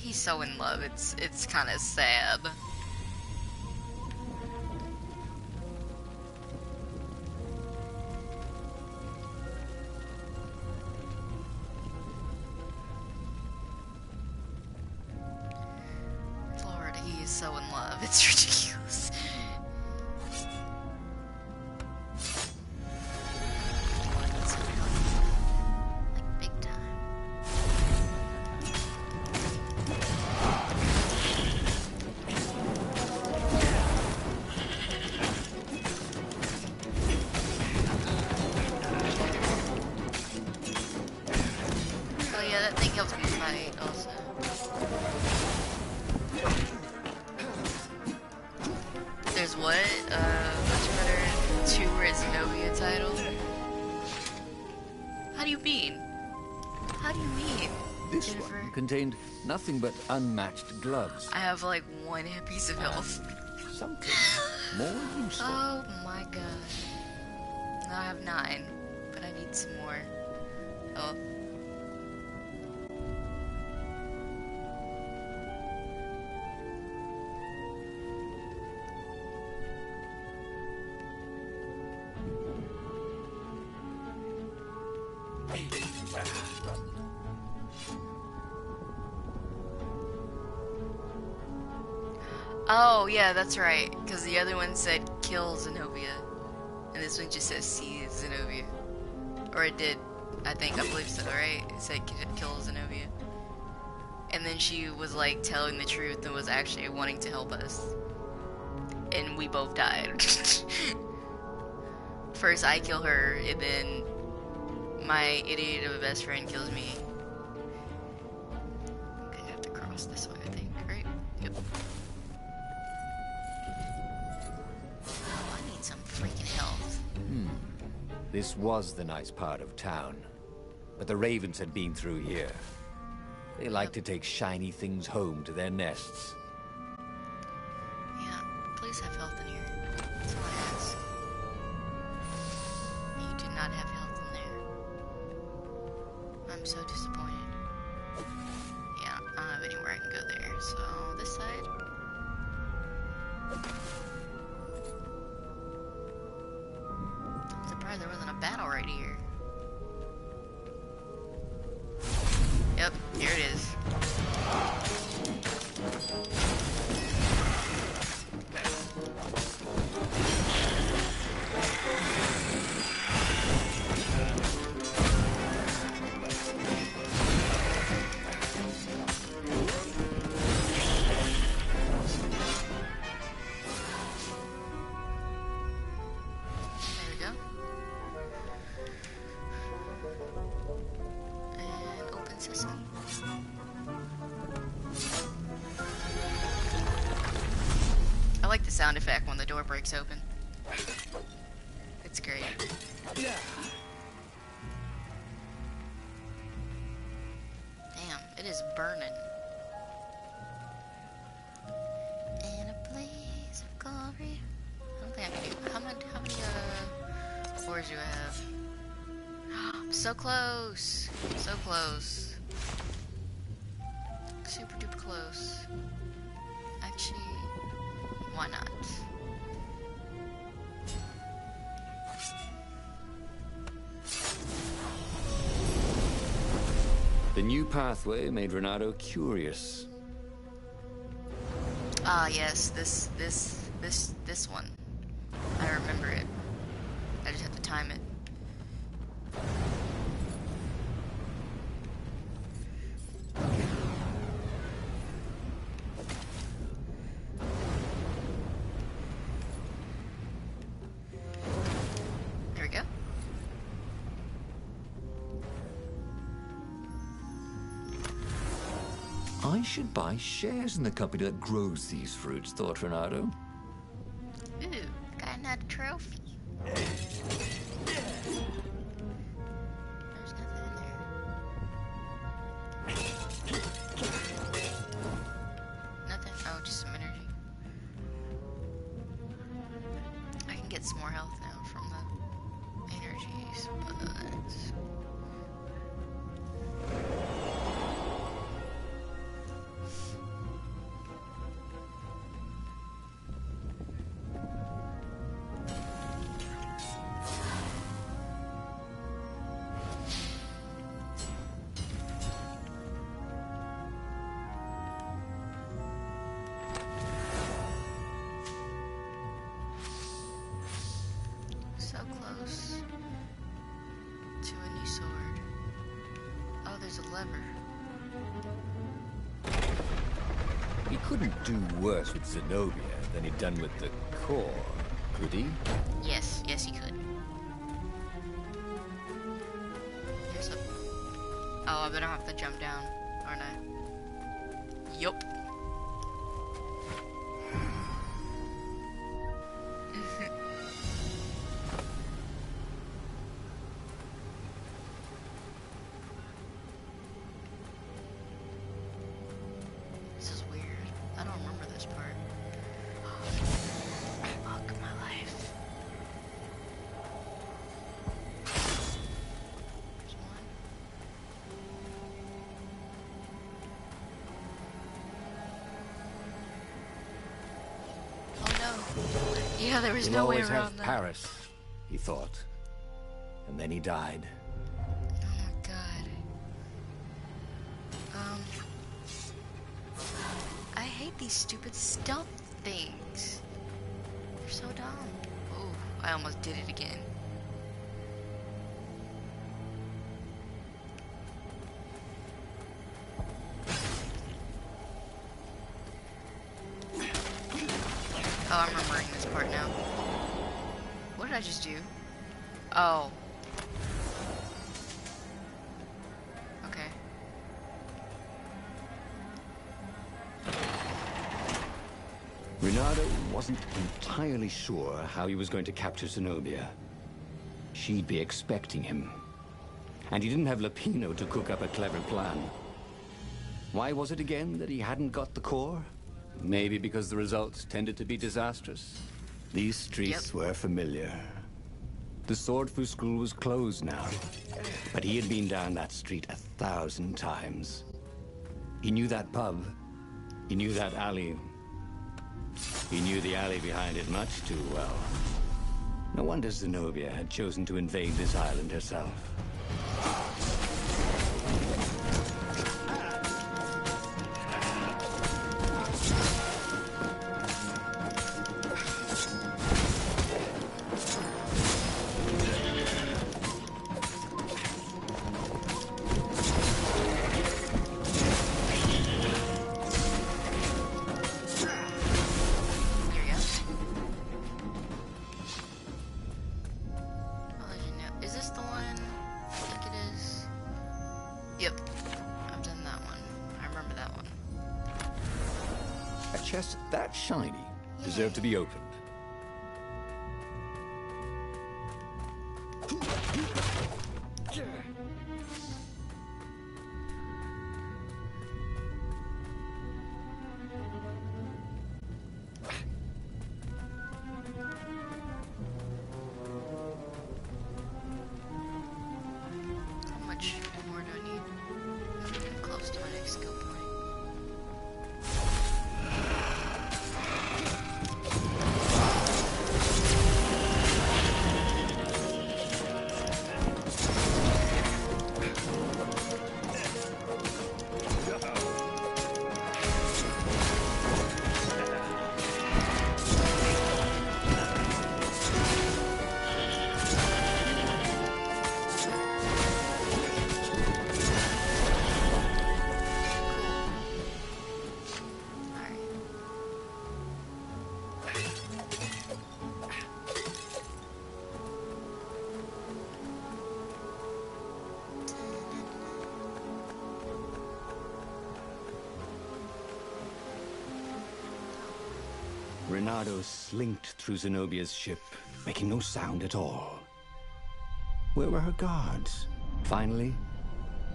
He's so in love. It's kind of sad. Lord, he is so in love. It's ridiculous. That's like big time. much better than 2 where it's Zenobia title. How do you mean? How do you mean? This Jennifer? one contained nothing but unmatched gloves. I have like 1 piece of health. Something more useful. Oh my god. Now I have 9, but I need some more. Oh. Oh, yeah, that's right. Because the other one said kill Zenobia. And this one just says see Zenobia. Or it did. I believe so, right? It said kill Zenobia. And then she was like telling the truth and was actually wanting to help us. And we both died. First I kill her, and then my idiot of a best friend kills me. Okay, I have to cross this way, I think, right? Yep. Oh, I need some freaking health. This was the nice part of town. But the ravens had been through here. They like to take shiny things home to their nests. Yeah, please have health in here. That's all I ask. You do not have health in there. I'm so disappointed. Yeah, I don't have anywhere I can go there. So, this side. I'm surprised there wasn't a battle right here. Yep, here it is. I like the sound effect when the door breaks open. It's great. Damn, it is burning. In a blaze of glory. I don't think I can do. How many ores do I have? So close. So close. Super duper close. Actually, why not? The new pathway made Renato curious. Ah, yes, this one. I remember it. I just have to time it. There we go. I should buy shares in the company that grows these fruits, thought Renato. Ooh, got another trophy. There's nothing in there. Nothing? Oh, just some energy. I can get some more health now from the energies, but... so close to a new sword. Oh, there's a lever. He couldn't do worse with Zenobia than he'd done with the core, could he? Yes, yes he could. There's a... Oh, I better have to jump down, aren't I? Yup. Yeah, there was We'll no way always around have that. Paris, he thought. And then he died. Oh my god. I hate these stupid stealth things. They're so dumb. Oh, I almost did it again. Oh, I'm remembering this part now. What did I just do? Oh. Okay. Reynardo wasn't entirely sure how he was going to capture Zenobia. She'd be expecting him. And he didn't have Lapino to cook up a clever plan. Why was it again that he hadn't got the core? Maybe because the results tended to be disastrous. These streets were familiar. The Swordfu School was closed now, but he had been down that street 1,000 times. He knew that pub. He knew that alley. He knew the alley behind it much too well. No wonder Zenobia had chosen to invade this island herself. Chest that shiny deserved to be opened. How much more do I need? I'm getting close to my next skill point. Reynardo slinked through Zenobia's ship, making no sound at all. Where were her guards? Finally,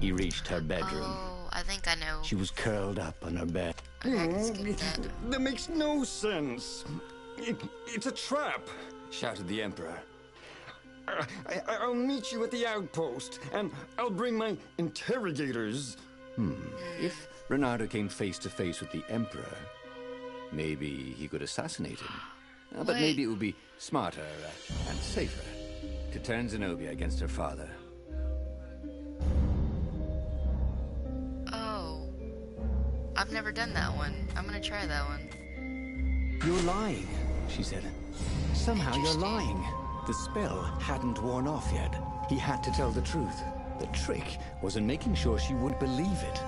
he reached her bedroom. Oh, I think I know. She was curled up on her bed. Okay, I can skip that. That makes no sense. It's a trap, shouted the Emperor. I'll meet you at the outpost, and I'll bring my interrogators. If Reynardo came face to face with the Emperor, maybe he could assassinate him. But maybe it would be smarter and safer to turn Zenobia against her father. Oh. I've never done that one. I'm gonna try that one. You're lying, she said. Somehow you're lying. The spell hadn't worn off yet. He had to tell the truth. The trick was in making sure she would believe it.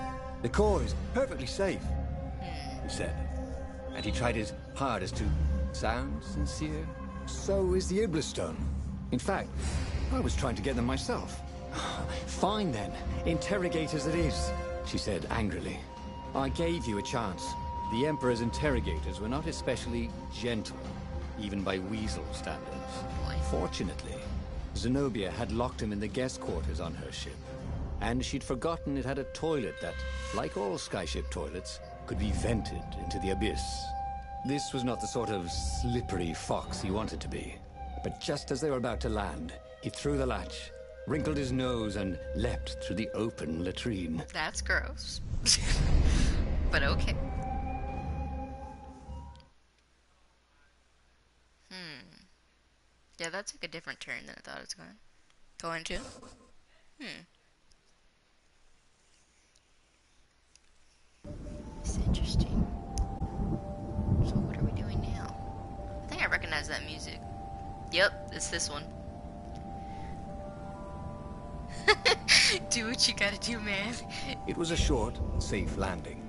The core is perfectly safe, he said. And he tried his hardest to sound sincere. So is the Iblistone. In fact, I was trying to get them myself. Fine then, interrogators it is, she said angrily. I gave you a chance. The Emperor's interrogators were not especially gentle, even by Weasel standards. Fortunately, Zenobia had locked him in the guest quarters on her ship, and she'd forgotten it had a toilet that, like all skyship toilets, could be vented into the abyss. This was not the sort of slippery fox he wanted to be. But just as they were about to land, he threw the latch, wrinkled his nose, and leapt through the open latrine. That's gross. But okay. Yeah, that took a different turn than I thought it was going to. It's interesting. So what are we doing now? I think I recognize that music. Yep, it's this one. Do what you gotta do, man. It was a short, safe landing.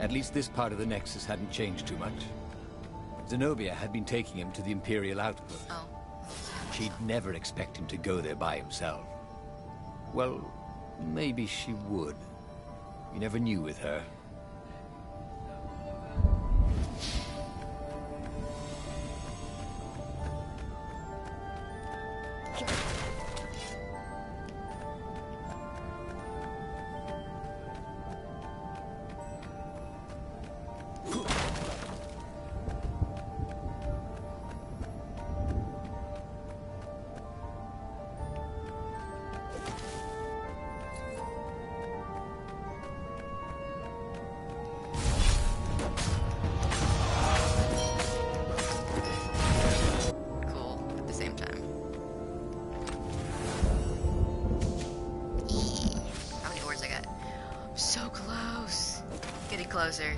At least this part of the Nexus hadn't changed too much. Zenobia had been taking him to the Imperial outpost. Oh. She'd never expect him to go there by himself. Well, maybe she would. You never knew with her. Cool at the same time. How many ores I got? So close. Getting closer.